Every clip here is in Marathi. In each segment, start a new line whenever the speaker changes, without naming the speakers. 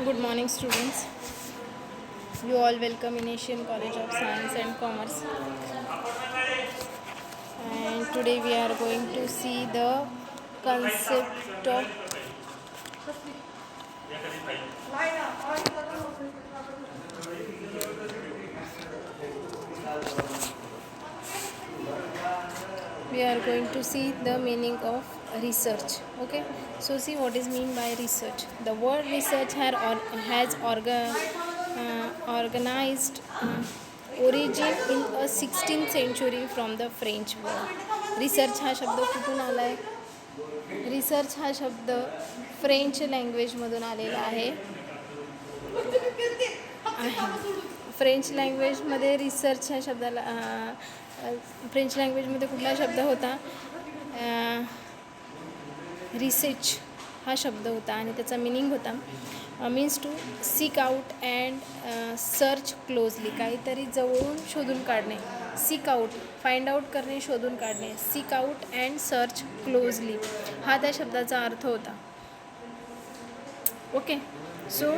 Good morning, students. You all welcome in Asian College of Science and Commerce. And today we are going to see the concept of we are going to see the meaning of research. Okay, so see what is mean by research. The word research has organized origin in a 16th century from the French word. Research हा शब्द कुठून आला आहे? रिसर्च हा शब्द फ्रेंच लँग्वेजमधून आलेला आहे. फ्रेंच लँग्वेजमध्ये रिसर्च ह्या शब्दाला फ्रेंच लँग्वेजमध्ये कुठला शब्द होता? रिसर्च हा शब्द होता आणि त्याचा मिनिंग होता means to seek out and search closely. काहीतरी जवळून शोधून काढणे. सीक आउट फाइंड आउट करणे, शोधून काढणे. Sick out and search closely हा त्या शब्दाचा अर्थ होता. Okay, so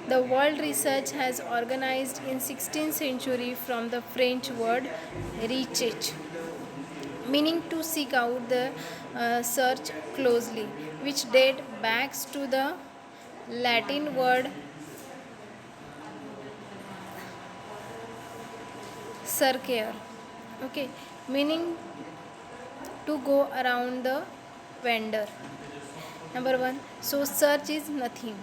the world research has organized in 16th century from the French word recherche, meaning to seek out, the search closely, which date back to the Latin word cercare, okay, meaning to go around the vendor. Number 1, so search is nothing.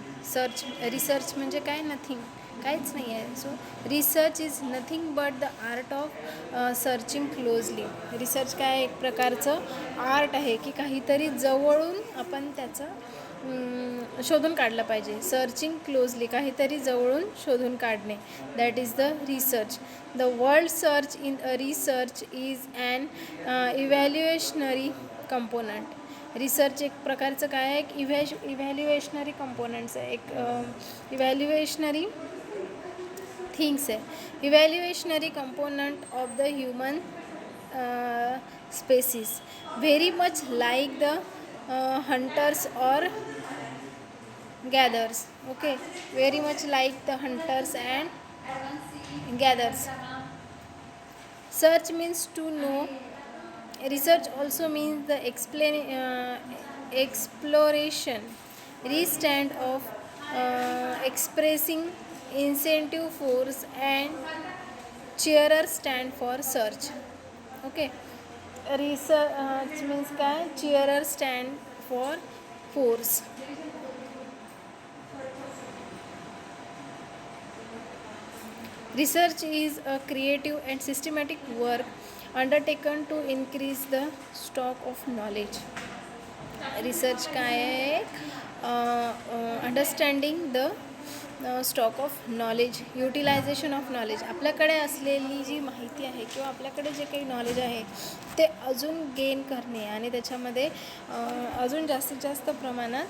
Research म्हणजे काय? नथिंग, काहीच नाही आहे. So research is nothing but the art of searching closely. Research काय? एक प्रकारचं आर्ट आहे की काहीतरी जवळून आपण त्याचं शोधून काढलं पाहिजे. सर्चिंग क्लोजली, काहीतरी जवळून शोधून काढणे. That is the research. The world search in a research is an evolutionary component. Research एक प्रकारचं काय आहे? एक इव्हॅल्युएशनरी कंपोनंट्स आहे, एक इव्हॅल्युएशनरी थिंग्स आहे. Evolutionary component of the human species, very much like the hunters or gatherers. Okay, very much like the hunters and gatherers. Search means to know. Research also means the exploration, restand of expressing incentive force and cheerer stand for search. Okay, research means काय? cheerer stand for force. Research is a creative and systematic work undertaken to increase the stock of knowledge. Research काय आहे? Understanding the stock of knowledge, utilisation of knowledge. आपल्याकडे असलेली जी माहिती आहे किंवा आपल्याकडे जे काही नॉलेज आहे ते अजून गेन करणे आणि त्याच्यामध्ये अजून जास्तीत जास्त प्रमाणात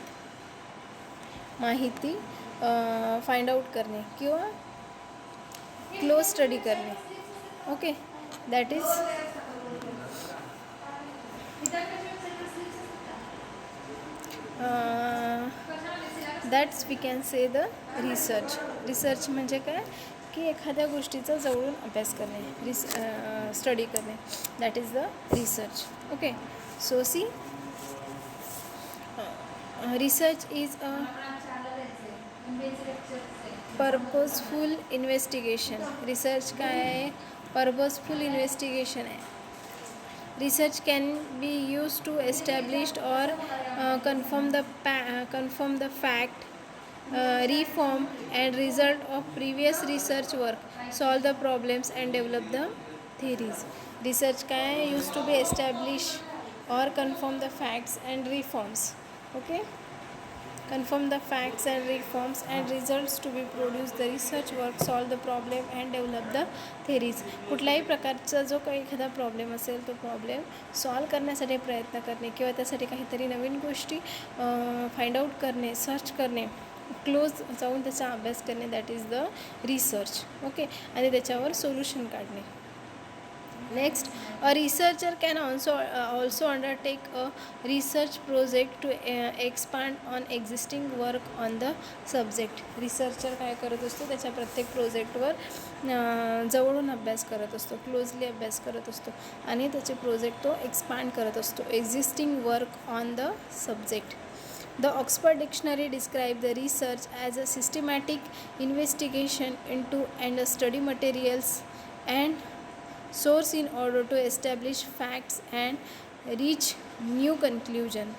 माहिती फाइंड आउट करणे किंवा क्लोज स्टडी करणे. Okay, that is that's we can say the research. Research म्हणजे काय? की एखाद्या गोष्टीचा जवळून अभ्यास करणे, स्टडी करणे. That is the research. Okay, so see research is a purposeful investigation. Research काय आहे? पर्पजफुल इन्व्हेस्टिगेशन आहे. Research can be use to established or confirm the fact, reform and result of previous research work, solve the problems and develop the theories. Research काय आहे? used to be establish or confirm the facts and reforms. Okay, confirm the facts and reforms and results to be produced. The research work solve the problem and develop the theories. कुठल्याही प्रकारचा जो काही एखादा प्रॉब्लेम असेल तो प्रॉब्लेम सॉल्व करण्यासाठी प्रयत्न करणे किंवा त्यासाठी काहीतरी नवीन गोष्टी फाइंड आउट करणे, सर्च करणे, क्लोज जाऊन त्याचा अभ्यास करणे, that is the research. Okay, आणि त्याच्यावर सोल्युशन काढणे. Next, a researcher can also undertake a research project to expand on existing work on the subject. Researcher काय करत असतो, त्याच्या प्रत्येक प्रोजेक्टवर जवळून अभ्यास करत असतो, क्लोजली अभ्यास करत असतो आणि त्याचे प्रोजेक्ट तो एक्सपांड करत असतो. Existing work on the subject. The Oxford Dictionary describes the research as a systematic investigation into and study materials and source in order to establish facts and reach new conclusion.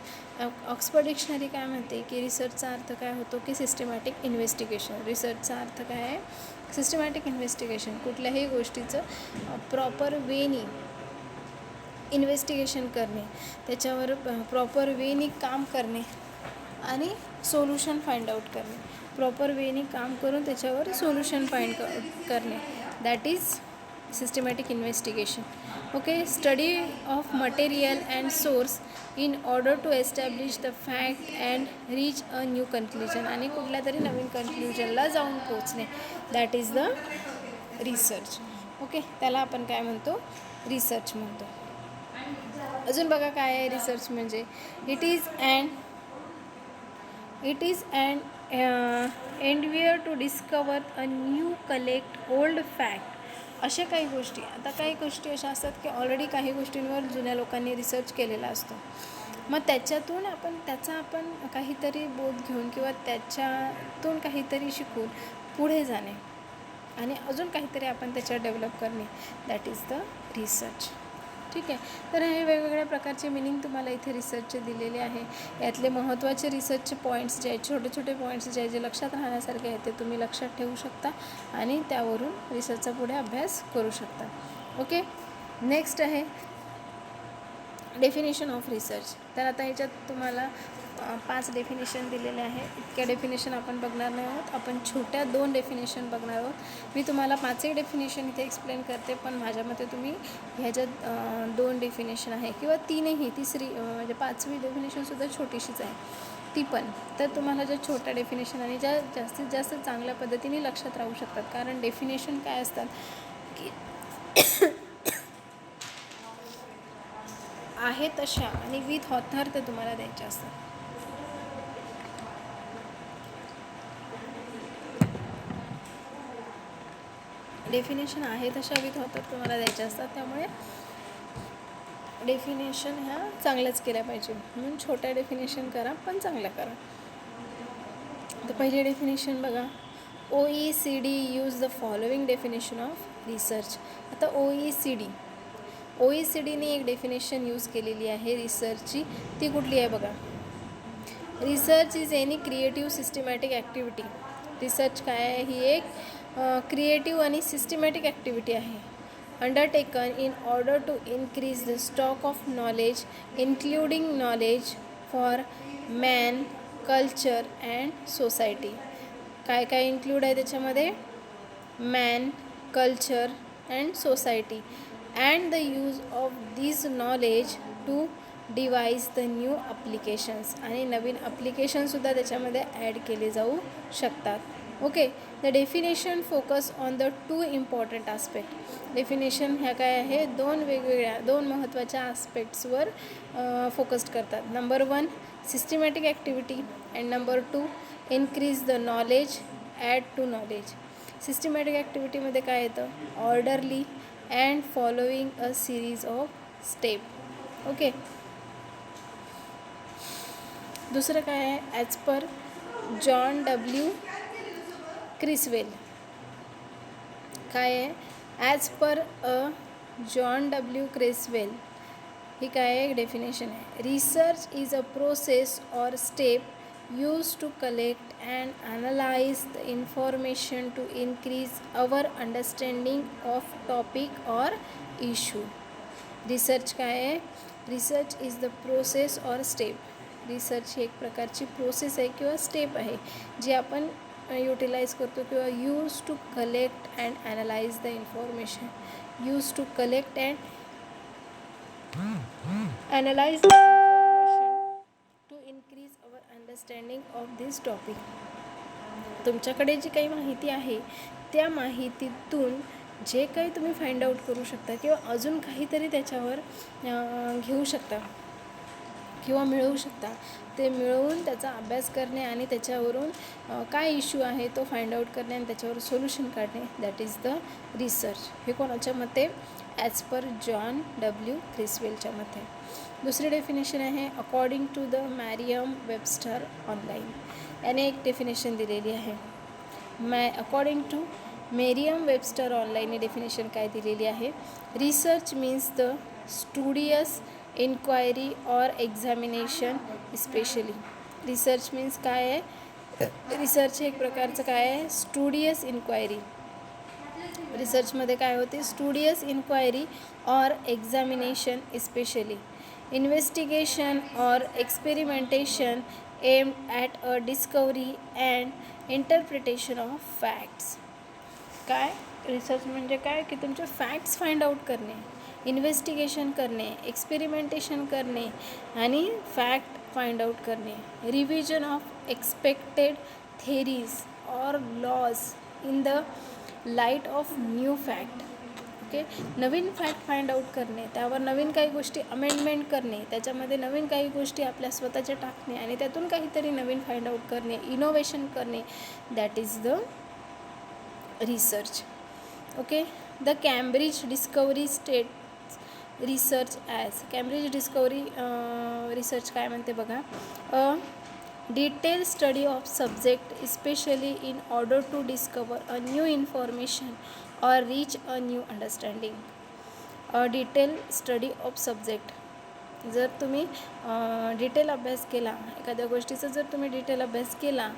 Oxford dictionary काय म्हणते की रिसर्चचा अर्थ काय होतो की सिस्टमॅटिक इन्व्हेस्टिगेशन. रिसर्चचा अर्थ काय आहे, सिस्टमॅटिक इन्व्हेस्टिगेशन. कुठल्याही गोष्टीचं प्रॉपर वेनी इन्व्हेस्टिगेशन करणे, त्याच्यावर प्रॉपर वेनी काम करणे आणि सोल्युशन फाइंड आउट करणे. प्रॉपर वेनी काम करून त्याच्यावर सोल्युशन फाइंड करणे, that is systematic investigation. Okay, study of material and source in order to establish the fact and reach a new conclusion. आणि कुठल्या तरी नवीन कन्क्ल्युजनला जाऊन पोचणे, that is the research. Okay, त्याला आपण काय म्हणतो, रिसर्च म्हणतो. अजून बघा काय आहे रिसर्च म्हणजे, it is an endeavour to discover a new, collect old fact. अशा काही गोष्टी, आता काही गोष्टी अशा असतात की ऑलरेडी काही गोष्टींवर जुन्या लोकांनी रिसर्च केलेला असतो, मग त्याच्यातून आपण काहीतरी बोध घेऊन किंवा त्याच्यातून काहीतरी शिकून पुढे जाणे आणि अजून काहीतरी आपण त्याच्यात डेव्हलप करणे, दॅट इज द रिसर्च. ठीक आहे, तर हे वेगवेगळ्या प्रकारचे मिनिंग तुम्हाला इथे रिसर्चचे दिलेले आहे. यातले महत्त्वाचे रिसर्चचे पॉईंट्स जे आहेत, छोटे छोटे पॉईंट्स जे आहेत, जे लक्षात राहण्यासारखे आहेत, ते तुम्ही लक्षात ठेवू शकता आणि त्यावरून रिसर्चचा पुढे अभ्यास करू शकता. ओके, नेक्स्ट आहे डेफिनेशन ऑफ रिसर्च. तर आता याच्यात तुम्हाला 5 डेफिनेशन दिलेले आहे. इतक्या डेफिनेशन आपण बघणार नाही आहोत, आपण छोट्या 2 डेफिनेशन बघणार आहोत. मी तुम्हाला 5ही डेफिनेशन इथे एक्सप्लेन करते, पण माझ्या मते तुम्ही ह्याच्यात 2 डेफिनेशन आहे किंवा 3ही, तिसरी म्हणजे 5वी डेफिनेशनसुद्धा छोटीशीच आहे ती पण. तर तुम्हाला ज्या छोट्या डेफिनेशन आणि ज्या जास्तीत जास्त चांगल्या पद्धतीने लक्षात राहू शकतात, कारण डेफिनेशन काय असतात की आहे तशा आणि विथ ऑथर ते तुम्हाला द्यायचे असतात. डेफिनेशन आहे तशा विथ ऑथर तुम्हाला द्यायचे असतात, त्यामुळे डेफिनेशन ह्या चांगल्याच केल्या पाहिजे. म्हणून छोट्या डेफिनेशन करा पण चांगल्या करा. तर पहिली डेफिनेशन बघा, OECD use the following definition of research. आता OECDने एक डेफिनेशन यूज केलेली आहे रिसर्चची, ती कुठली आहे बघा. Research is any creative systematic activity. Research काय आहे, ही एक क्रिएटिव्ह आणि सिस्टमॅटिक ॲक्टिव्हिटी आहे, undertaken in order to increase the stock of knowledge including knowledge for man, culture and society. काय काय इन्क्लूड आहे त्याच्यामध्ये, man, culture and society, and the use of this knowledge to devise the new applications. आणि नवीन ॲप्लिकेशनसुद्धा त्याच्यामध्ये ॲड केले जाऊ शकतात. Okay, the definition focus on the 2 important aspect. Definition ह्या काय आहे, 2 महत्त्वाच्या आस्पेक्ट्सवर फोकस्ड करतात. Number 1 systematic activity and number 2 increase the knowledge, add to knowledge. Systematic ॲक्टिव्हिटीमध्ये काय येतं, orderly and following a series of step. Okay, दुसरं काय आहे, as per John W Creswell. काय आहे, as per John W Creswell, ही काय आहे डेफिनेशन आहे. Research is a process or step used to collect and analyze the information to increase our understanding of topic or issue. Research काय आहे, रिसर्च इज द प्रोसेस और स्टेप. रिसर्च ही एक प्रकारची प्रोसेस आहे किंवा स्टेप आहे जी आपण युटिलाइज करतो किंवा use to collect and analyse the information, use to collect and analyse the information to increase our understanding of this topic. तुमच्याकडे जी काही माहिती आहे त्या माहितीतून जे काही तुम्ही फाइंड आउट करू शकता किंवा अजून काहीतरी त्याच्यावर घेऊ शकता किंवा मिळवू शकता, ते मिळवून त्याचा अभ्यास करणे आणि त्याच्यावरून काय इश्यू आहे तो फाइंड आउट करणे आणि त्याच्यावर सोल्युशन काढणे, दॅट इज द रिसर्च. हे कोणाच्या मते? ॲज पर जॉन डब्ल्यू क्रिसवेलच्या मते. दुसरी डेफिनेशन आहे according to the Merriam Webster online. याने एक डेफिनेशन दिलेली आहे. According to Merriam Webster online ही डेफिनेशन काय दिलेली आहे? Research means the studious inquiry or examination especially. Research means काय आहे? रिसर्च हे एक प्रकारचं काय आहे? Studious inquiry. रिसर्चमध्ये काय होते? Studious inquiry or examination especially. Investigation or experimentation aimed at a discovery and interpretation of facts. काय रिसर्च म्हणजे काय? की तुमचे फॅक्ट्स फाइंड आउट करणे, इन्व्हेस्टिगेशन करणे, एक्सपेरिमेंटेशन करणे आणि फॅक्ट फाइंड आउट करणे. रिव्हिजन ऑफ एक्सपेक्टेड थेरीज और laws in the light of new fact. Okay, नवीन फॅक्ट फाइंड आउट करणे, त्यावर नवीन काही गोष्टी अमेंडमेंट करणे, त्याच्यामध्ये नवीन काही गोष्टी आपल्या स्वतःच्या टाकणे आणि त्यातून काहीतरी नवीन फाइंड आउट करणे, इनोव्हेशन करणे, that is the research. Okay, the Cambridge discovery state research as. Cambridge discovery research काय म्हणते बघा? A detail study of subject specially in order to discover a new information और reach a new understanding. A detail study of subject. जर तुम्ही डिटेल अभ्यास केला, एखाद्या गोष्टीचा जर तुम्ही डिटेल अभ्यास केला,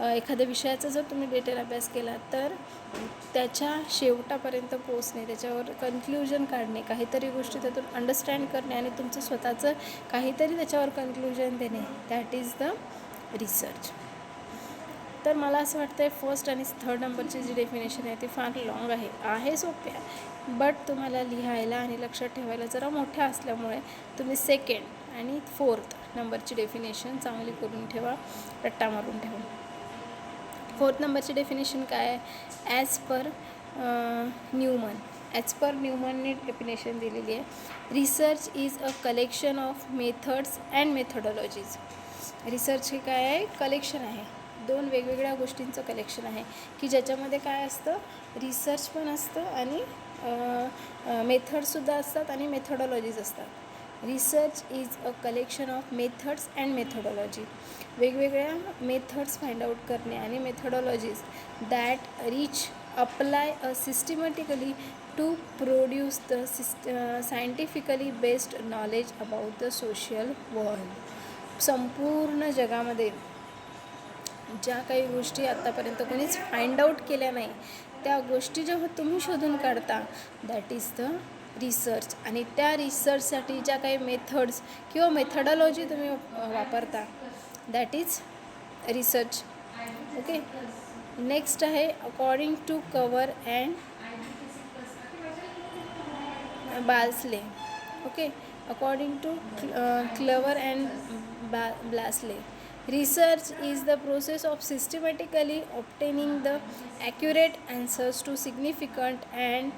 एखाद्या विषयाचा जर तुम्ही डिटेल अभ्यास केला, तर त्याच्या शेवटापर्यंत पोचणे, त्याच्यावर कन्क्ल्युजन काढणे, काहीतरी गोष्टी त्यातून अंडरस्टँड करणे आणि तुमचं स्वतःचं काहीतरी त्याच्यावर कन्क्ल्युजन देणे, दॅट इज द रिसर्च. तर मला असं वाटतं आहे फर्स्ट आणि थर्ड नंबरची जी डेफिनेशन आहे ती फार लाँग आहे सोपी आहे, बट तुम्हाला लिहायला आणि लक्षात ठेवायला जरा मोठ्या असल्यामुळे तुम्ही सेकंड आणि फोर्थ नंबरची डेफिनेशन चांगली करून ठेवा, रट्टा मारून ठेवा. फोर्थ नंबरची डेफिनेशन काय आहे? As per Newman. As per न्यूमनने डेफिनेशन दिलेली आहे. Research is a collection of methods and methodologies. Research हे काय आहे? कलेक्शन आहे, दोन वेगवेगळ्या गोष्टींचं कलेक्शन आहे की ज्याच्यामध्ये काय असतं? रिसर्च पण असतं आणि मेथड्ससुद्धा असतात आणि मेथडॉलॉजीज असतात. Research is a collection of methods and methodology. वेगवेगळ्या मेथड्स फाइंड आउट करणे आणि methodologies that reach apply a systematically to produce the scientifically based knowledge about the social world. संपूर्ण जगामध्ये ज्या काही गोष्टी आत्तापर्यंत कोणीच फाइंड आउट केल्या नाही त्या गोष्टी जेव्हा तुम्ही शोधून काढता, दॅट इज द रिसर्च. आणि त्या रिसर्चसाठी ज्या काही मेथड्स किंवा मेथडॉलॉजी तुम्ही वापरता, that is research. Okay, next आहे according to Clover and Balsley. Okay, according to Clover and Balsley. Research is the process of systematically obtaining the accurate answers to significant and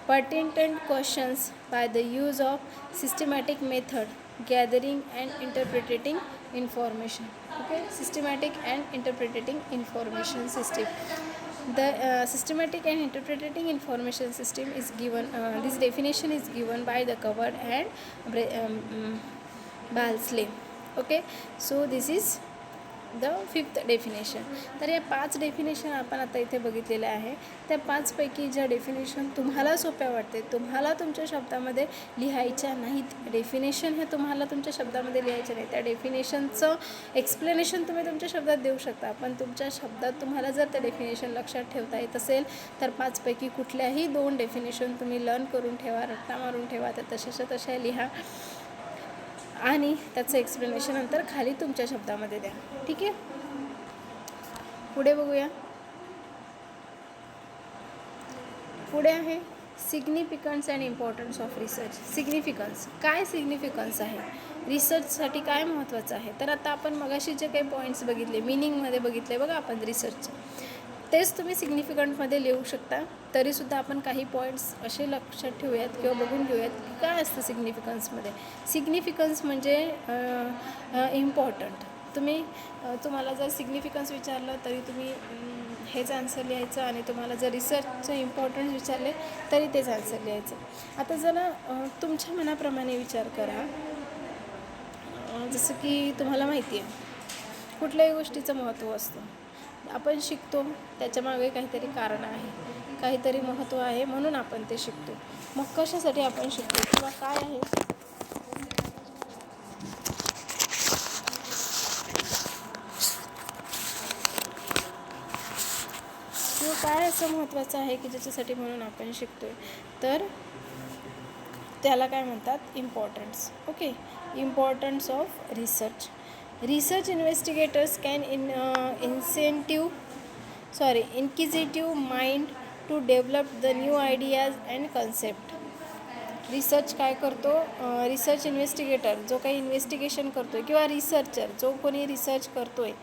pertinent questions by the use of systematic method, gathering and interpreting information. Okay, systematic and interpreting information system. The systematic and interpreting information system is given, this definition is given by the Coward and Balsley. Okay, so this is the fifth definition. तर या 5 डेफिनेशन आपण आता इथे बघितलेल्या आहे. त्या 5पैकी ज्या डेफिनेशन तुम्हाला सोप्या वाटते, तुम्हाला तुमच्या शब्दामध्ये लिहायच्या नाहीत, डेफिनेशन हे तुम्हाला तुमच्या शब्दामध्ये लिहायचे नाही, त्या डेफिनेशनचं एक्सप्लेनेशन तुम्ही तुमच्या शब्दात देऊ शकता, पण तुमच्या शब्दात तुम्हाला जर त्या डेफिनेशन लक्षात ठेवता येत असेल तर 5पैकी कुठल्याही 2 डेफिनेशन तुम्ही लर्न करून ठेवा, रट्टा मारून ठेवा, तर तशाच्या तशा लिहा आणि त्याचं एक्सप्लेनेशन नंतर खाली तुमच्या शब्दामध्ये द्या. ठीक आहे, पुढे बघूया. पुढे आहे significance and importance of research. Significance, काय सिग्निफिकन्स आहे, रिसर्चसाठी काय महत्त्वाचं आहे. तर आता आपण मगाशी जे काही पॉईंट्स बघितले, मिनिंगमध्ये बघितले बघा आपण रिसर्चचे, तेच तुम्ही सिग्निफिकंटमध्ये लिहू शकता. तरीसुद्धा आपण काही पॉईंट्स असे लक्षात ठेवूयात किंवा बघून घेऊयात की काय असतं सिग्निफिकन्समध्ये. सिग्निफिकन्स म्हणजे इम्पॉर्टंट. तुम्हाला जर सिग्निफिकन्स विचारलं तरी तुम्ही हेच आन्सर लिहायचं, आणि तुम्हाला जर रिसर्चचं इम्पॉर्टन्स विचारले तरी तेच आन्सर लिहायचं. आता जरा तुमच्या मनाप्रमाणे विचार करा. जसं की तुम्हाला माहिती आहे कुठल्याही गोष्टीचं महत्त्व असतं. आपण शिकतो त्याच्यामागे काहीतरी कारण आहे, काहीतरी महत्त्व आहे, म्हणून आपण ते शिकतो. मग कशासाठी आपण शिकतो किंवा काय आहे, किंवा काय असं महत्त्वाचं आहे की ज्याच्यासाठी म्हणून आपण शिकतो आहे, तर त्याला काय म्हणतात, importance. Okay, importance of research. Research investigators can inquisitive mind to develop the new ideas and concept. Research काय करतो, रिसर्च इन्व्हेस्टिगेटर जो काही इन्व्हेस्टिगेशन करतो आहे किंवा रिसर्चर जो कोणी रिसर्च करतो आहे,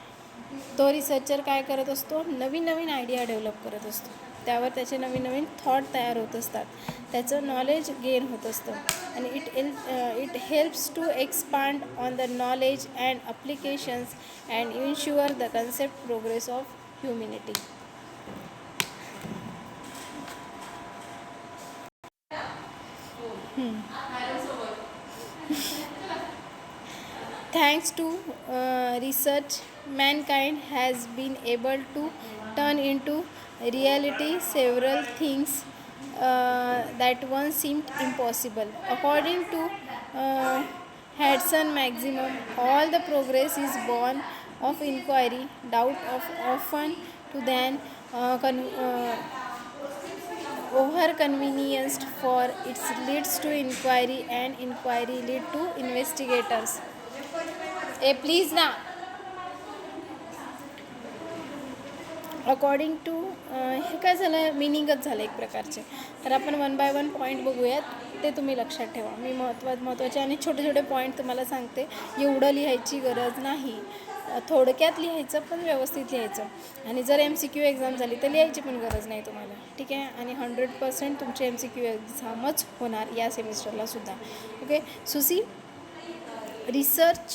तो रिसर्चर काय करत असतो, नवीन नवीन आयडिया डेव्हलप करत असतो. त्यावर त्याचे नवीन नवीन थॉट तयार होत असतात, त्याचं नॉलेज गेन होत असतं, आणि it helps to expand on the knowledge and applications and ensure the concept progress of humanity. Thanks to research, mankind has been able to turn into reality several things that once seemed impossible. According to Hudson Maximum, all the progress is born of inquiry, doubt of often to then over-convenienced, for it leads to inquiry and inquiry lead to investigators. Please ना. अकॉर्डिंग टू हे काय झालं, मिनिंगच झालं एक प्रकारचे. तर आपण 1 by 1 पॉईंट बघूयात, ते तुम्ही लक्षात ठेवा. मी महत्त्वाचे आणि छोटे छोटे पॉईंट तुम्हाला सांगते. एवढं लिहायची गरज नाही, थोडक्यात लिहायचं पण व्यवस्थित लिहायचं. आणि जर MCQ एक्झाम झाली तर लिहायची पण गरज नाही तुम्हाला. ठीक आहे, आणि 100% तुमची MCQ एक्झामच होणार या सेमिस्टरला सुद्धा. ओके, सुसी research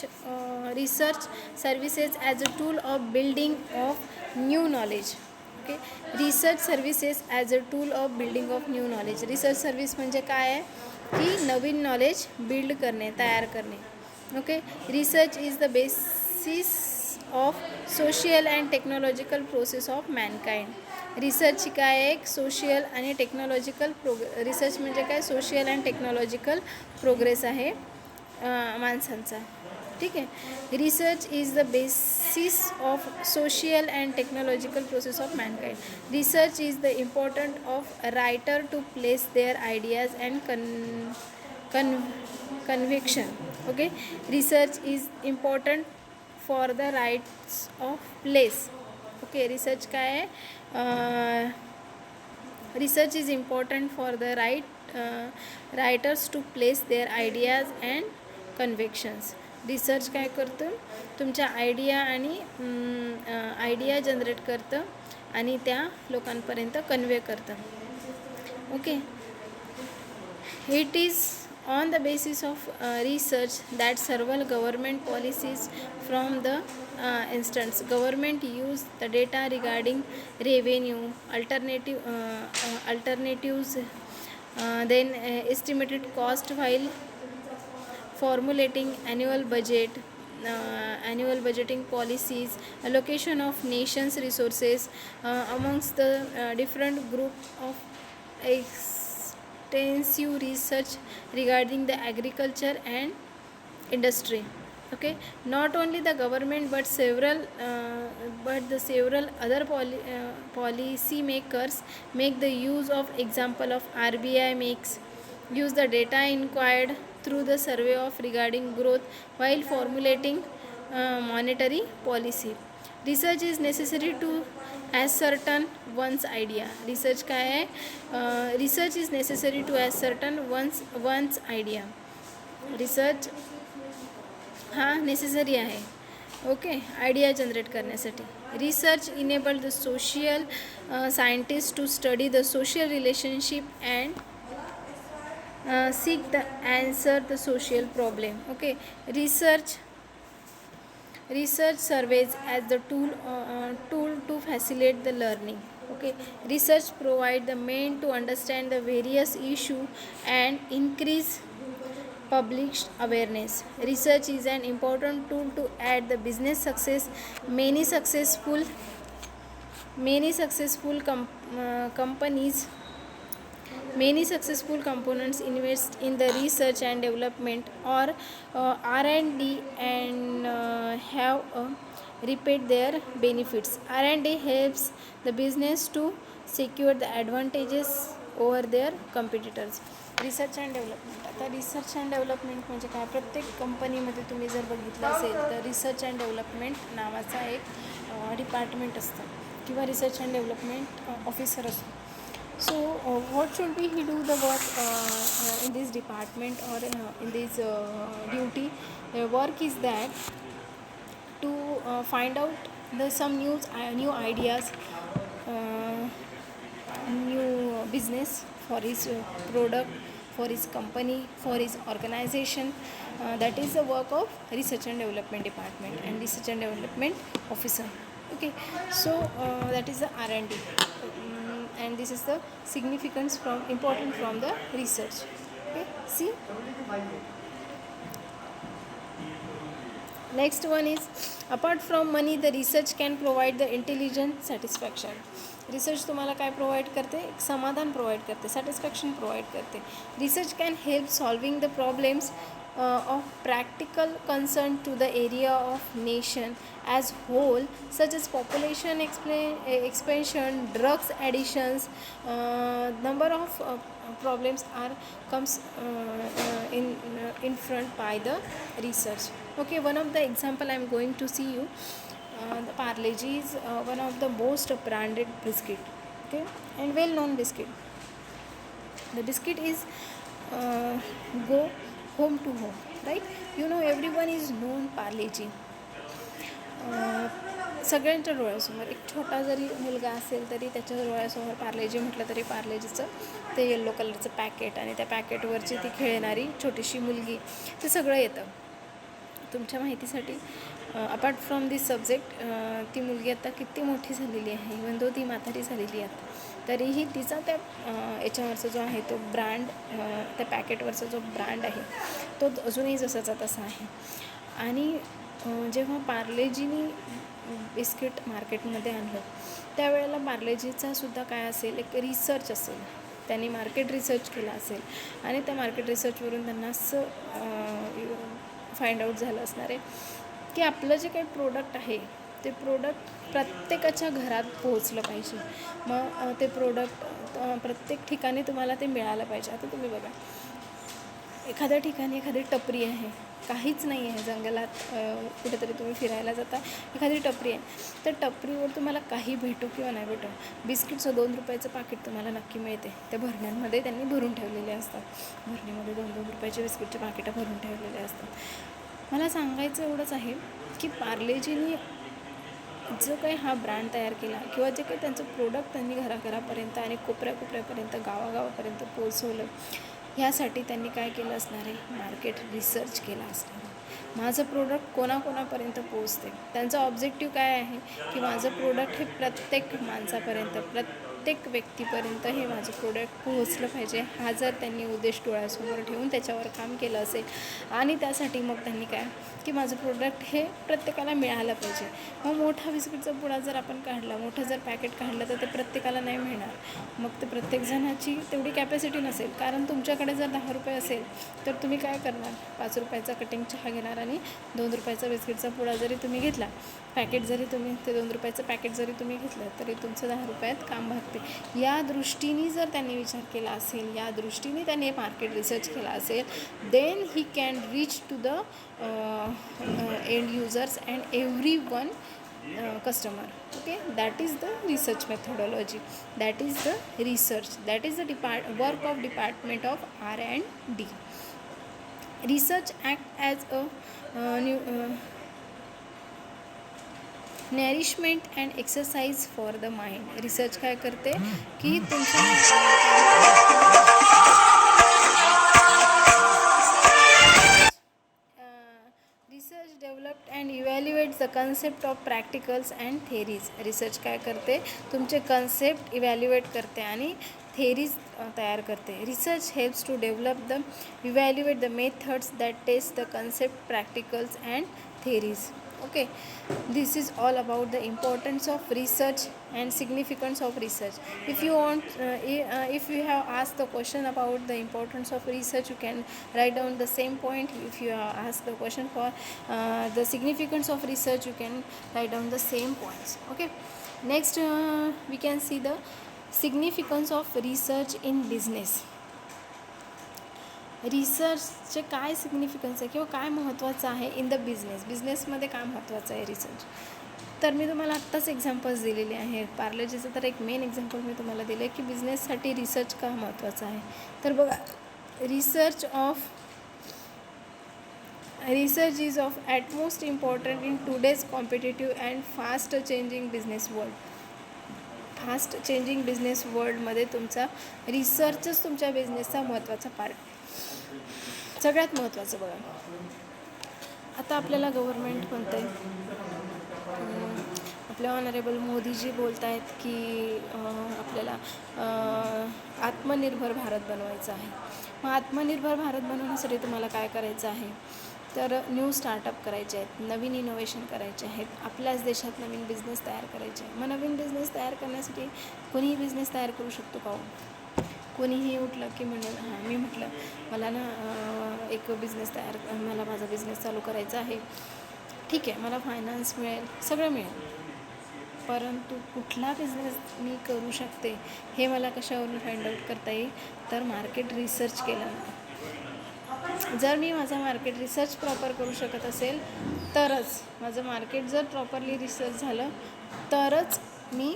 services as a tool of building of new knowledge. Okay, research services as a tool of building of new knowledge. Research service म्हणजे काय आहे की नवीन नॉलेज बिल्ड करणे, तयार करणे. Okay, research is the basis of social and technological process of mankind. Research काय आहे, एक सोशियल आणि टेक्नॉलॉजिकल रिसर्च म्हणजे काय, सोशियल अँड टेक्नॉलॉजिकल प्रोग्रेस आहे माणसांचा. ठीक आहे, research is the basis of social and technological process of mankind. Research is the important of writer to place their ideas and conviction. Okay, research is important for the rights of place. Okay, research काय आहे, research is important for the writers to place their ideas and convictions. Research काय करतं, तुमच्या आयडिया जनरेट करतं आणि त्या लोकांपर्यंत कन्वे करतं. Okay, it is on the basis of research that सर्वल government policies from the instance government use the data regarding revenue alternatives, then estimated cost while formulating annual budgeting policies, allocation of nation's resources amongst the different group of extensive research regarding the agriculture and industry. Okay, not only the government but several other policy makers make the use of example of RBI makes use the data inquired through the survey of regarding growth while formulating monetary policy. Research is necessary to ascertain one's idea. Research काय आहे? Research is necessary to ascertain one's idea. Research हा नेसेसरी आहे. ओके, आयडिया जनरेट करण्यासाठी. Research enable the social scientist to study the social relationship and seek the answer the social problem. Okay, research surveys as the tool to facilitate the learning. Okay, research provide the means to understand the various issue and increase public awareness. Research is an important tool to add the business success. Many successful components invest in the research and development or R&D and have reaped their benefits. R&D helps the business to secure the advantages over their competitors. Research and development. आता रिसर्च अँड डेव्हलपमेंट म्हणजे काय? प्रत्येक कंपनीमध्ये तुम्ही जर बघितलं असेल तर रिसर्च अँड डेव्हलपमेंट नावाचा एक डिपार्टमेंट असतं किंवा रिसर्च अँड डेव्हलपमेंट ऑफिसर असतो. So what should be he do the work in this department or in this duty? The work is that to find out some new ideas, new business for his product, for his company, for his organization. That is the work of research and development department and research and development officer. Okay, so that is the R&D. And this is the significance important from the research. Okay, see, next one is, apart from money the research can provide the intelligent satisfaction. Research तुम्हाला काय प्रोव्हाइड करते? एक समाधान प्रोव्हाइड करते, सॅटिस्फॅक्शन प्रोव्हाइड करते. Research can help solving the problems of practical concern to the area of nation as whole, such as population expansion, drugs additions. Number of problems comes in front by the research. Okay, one of the example I am going to see you. The Parle-G is one of the most branded biscuit, okay, and well known biscuit. The biscuit is go home to home, right? You know, everyone is known Parle-G. सगळ्यांच्या डोळ्यासमोर एक छोटा जरी मुलगा असेल तरी त्याच्या डोळ्यासमोर पार्ले-जी म्हटलं तरी पार्ले-जीचं ते येल्लो कलरचं पॅकेट आणि त्या पॅकेटवरची ती खेळणारी छोटीशी मुलगी, ते सगळं येतं. तुमच्या माहितीसाठी अपार्ट फ्रॉम दिस सब्जेक्ट, ती मुलगी आता किती मोठी झालेली आहे, इवन दो ती म्हातारी झालेली आहे, तरीही तिचा त्या याच्यावरचा जो आहे तो ब्रँड, त्या पॅकेटवरचा जो ब्रँड आहे तो अजूनही जसाचा तसा आहे. आणि जेव्हा पार्ले-जीनी बिस्किट मार्केटमध्ये आणलं त्यावेळेला पार्ले-जीचा सुद्धा काय असेल, एक रिसर्च असेल, त्यांनी मार्केट रिसर्च केला असेल आणि त्या मार्केट रिसर्चवरून त्यांना असं फाइंड आउट झालं असणार आहे की आपलं जे काही प्रोडक्ट आहे ते प्रोडक्ट प्रत्येकाच्या घरात पोहोचलं पाहिजे. मग ते प्रोडक्ट प्रत्येक ठिकाणी तुम्हाला ते मिळालं पाहिजे. आता तुम्ही बघा, एखाद्या ठिकाणी एखादी टपरी आहे, काहीच नाही आहे, जंगलात कुठेतरी तुम्ही फिरायला जाता, एखादी टपरी आहे, त्या टपरीवर तुम्हाला काही भेटो किंवा नाही भेटो, बिस्किटचं 2 रुपयाचं पाकिट तुम्हाला नक्की मिळते. त्या भरण्यांमध्ये त्यांनी भरून ठेवलेले असतात, भरणीमध्ये 2-2 रुपयाचे बिस्किटचे पाकिटं भरून ठेवलेले असतात. मला सांगायचं एवढंच आहे की पार्ले-जीनी जो काही हा ब्रँड तयार केला किंवा जे काही त्यांचं प्रोडक्ट त्यांनी घराघरापर्यंत आणि कोपऱ्याकोपऱ्यापर्यंत गावागावापर्यंत पोचवलं, ह्यासाठी त्यांनी काय केलं असणार आहे, मार्केट रिसर्च केला असणार आहे. माझं प्रोडक्ट कोणाकोणापर्यंत पोचते, त्यांचा ऑब्जेक्टिव्ह काय आहे की माझं प्रोडक्ट हे प्रत्येक माणसापर्यंत, प्रत्येक व्यक्तीपर्यंत हे माझं प्रोडक्ट पोहोचलं पाहिजे. हा जर त्यांनी उद्देश डोळ्यासमोर ठेवून त्याच्यावर काम केलं असेल आणि त्यासाठी मग त्यांनी काय की माझं प्रोडक्ट हे प्रत्येकाला मिळालं पाहिजे. मग मोठा बिस्किटचा पुडा जर आपण काढला, मोठं जर पॅकेट काढलं तर ते प्रत्येकाला नाही मिळणार. मग ते प्रत्येकजणाची तेवढी कॅपॅसिटी नसेल. कारण तुमच्याकडे जर 10 रुपये असेल तर तुम्ही काय करणार, 5 रुपयाचा कटिंग चहा घेणार आणि 2 रुपयाचा बिस्किटचा पुडा जरी तुम्ही घेतला, पॅकेट जरी तुम्ही ते 2 रुपयाचं पॅकेट जरी तुम्ही घेतलं तरी तुमचं 10 रुपयात काम भागतं. शकते. या दृष्टीने जर त्यांनी विचार केला असेल, या दृष्टीने त्यांनी मार्केट रिसर्च केला असेल, then he can reach to the end users and every one customer. Okay, that is the research methodology, that is the research, that is the work of department of R&D. Research act as a nourishment and exercise for the mind. Research काय करते की research developed and evaluates the concept of practicals and theories. Research काय करते, तुमचे कन्सेप्ट इव्हॅल्युएट करते आणि थेरीज तयार करते. Research helps to develop the evaluate the methods that test the concept practicals and theories. Okay, this is all about the importance of research and significance of research. If you want if you have asked the question about the importance of research, you can write down the same point. If you have asked the question for the significance of research, you can write down the same points. Okay, next we can see the significance of research in business. रिसर्चचे काय सिग्निफिकन्स आहे किंवा काय महत्त्वाचं आहे इन द बिझनेसमध्ये काय महत्त्वाचं आहे रिसर्च. तर मी तुम्हाला आत्ताच एक्झाम्पल्स दिलेले आहेत. पार्लेजीचं तर एक मेन एक्झाम्पल मी तुम्हाला दिलं आहे की बिझनेससाठी रिसर्च का महत्त्वाचं आहे. तर बघा, research is of utmost important in today's competitive and fast changing business world. Fast changing business वर्ल्डमध्ये तुमचा रिसर्चच तुमच्या बिझनेसचा महत्त्वाचा पार्ट, सगळ्यात महत्त्वाचं. बघा, आता आपल्याला गव्हर्मेंट म्हणतं आहे, आपले ऑनरेबल मोदीजी बोलत आहेत की आपल्याला आत्मनिर्भर भारत बनवायचं आहे. मग आत्मनिर्भर भारत बनवण्यासाठी तुम्हाला काय करायचं आहे, तर न्यू स्टार्टअप करायचे आहेत, नवीन इनोव्हेशन करायचे आहेत, आपल्याच देशात नवीन बिझनेस तयार करायचे आहे. मग नवीन बिझनेस तयार करण्यासाठी कोणीही बिझनेस तयार करू शकतो का? कोणीही उठलं की म्हणेल मी म्हटलं मला ना एक बिझनेस मला माझा बिझनेस चालू करायचा आहे, ठीक आहे, मला फायनान्स मिळेल, सगळं मिळेल, परंतु कुठला बिझनेस मी करू शकते हे मला कशावरून फाइंड आउट करता येईल, तर मार्केट रिसर्च केलं. जर मी माझा मार्केट रिसर्च प्रॉपर करू शकत असेल तरच, माझं मार्केट जर प्रॉपरली रिसर्च झालं तरच मी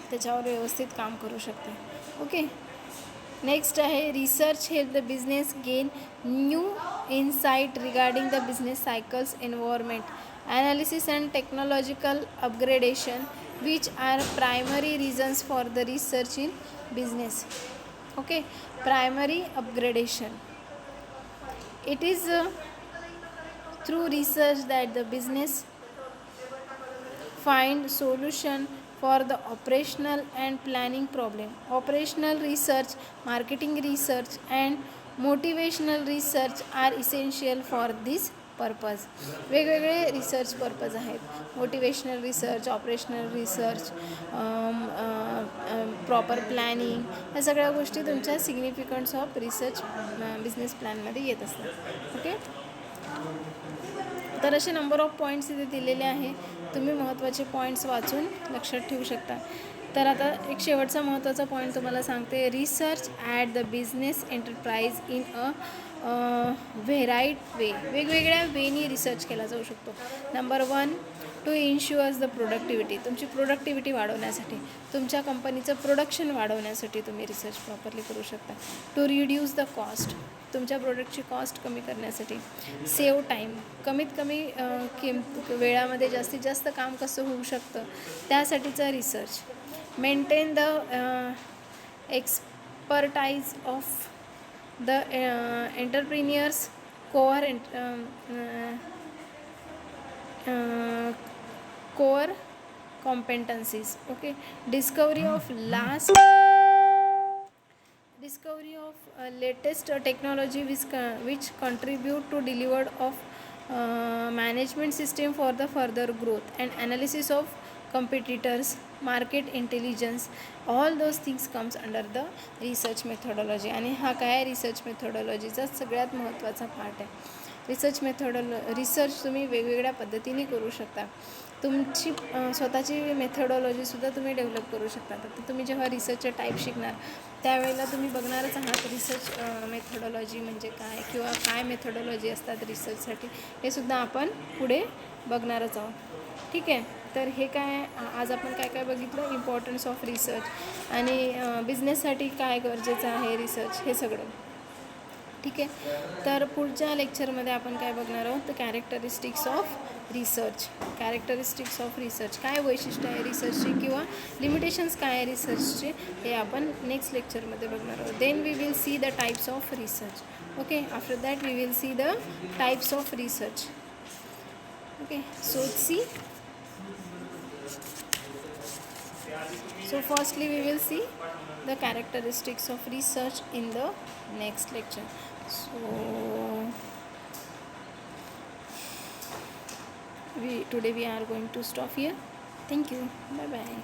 त्याच्यावर व्यवस्थित काम करू शकते. ओके, नेक्स्ट आहे research help the business gain new insight regarding the business cycles, environment analysis and technological upgradation, which are primary reasons for the research in business. Okay, primary upgradation, it is through research that the business find solution for the operational and planning problem. Operational research, marketing research and motivational research are essential for this purpose. वेगवेगळे रिसर्च पर्पज आहेत. Motivational research, operational research, proper planning, ह्या सगळ्या गोष्टी तुमच्या सिग्निफिकन्स ऑफ रिसर्च बिझनेस प्लॅनमध्ये येत असतात. ओके, तर असे नंबर ऑफ पॉईंट्स इथे दिलेले आहे. तुम्ही महत्त्वाचे पॉईंट्स वाचून लक्षात ठेवू शकता. तर आता एक शेवटचा महत्त्वाचा पॉईंट तुम्हाला सांगते. Research at the business enterprise in a varied way. वेगवेगळ्या वेनी रिसर्च केला जाऊ शकतो. Number 1, to ensures the productivity. तुमची प्रोडक्टिव्हिटी वाढवण्यासाठी, तुमच्या कंपनीचं प्रोडक्शन वाढवण्यासाठी तुम्ही रिसर्च प्रॉपरली करू शकता. To reduce the cost. तुमच्या प्रोडक्टची कॉस्ट कमी करण्यासाठी. Save time. कमीत कमी वेळामध्ये जास्तीत जास्त काम कसं होऊ शकतं त्यासाठीचा research. Maintain the expertise of the entrepreneurs core competencies. Okay, discovery of latest technology which contribute to delivered of management system for the further growth, and analysis of competitors, market intelligence, all those things comes under the research methodology. आणि हा काय रिसर्च मेथोडॉलॉजीचा सगळ्यात महत्त्वाचा पार्ट आहे. रिसर्च तुम्ही वेगवेगळ्या पद्धतीने करू शकता. तुमची स्वतःची मेथडॉलॉजीसुद्धा तुम्ही डेव्हलप करू शकता. तर तुम्ही जेव्हा रिसर्चचे टाईप शिकणार त्यावेळेला तुम्ही बघणारच आहात रिसर्च मेथडॉलॉजी म्हणजे काय किंवा काय मेथडॉलॉजी असतात रिसर्चसाठी, हे सुद्धा आपण पुढे बघणारच आहोत. ठीक आहे. तर हे काय आज आपण काय काय बघितलं, इम्पॉर्टन्स ऑफ रिसर्च आणि बिझनेससाठी काय गरजेचं आहे रिसर्च, हे सगळं. ठीक आहे. तर पुढच्या लेक्चरमध्ये आपण काय बघणार आहोत, तर characteristics of research. Characteristics of research, काय वैशिष्ट्य आहे रिसर्चची किंवा लिमिटेशन्स काय आहे रिसर्चचे, हे आपण नेक्स्ट लेक्चरमध्ये बघणार आहोत. Then we will see the types of research. Okay, after that we will see the types of research. Okay, so see. So firstly we will see the characteristics of research in the next lecture. So today we are going to stop here. Thank you. Bye bye.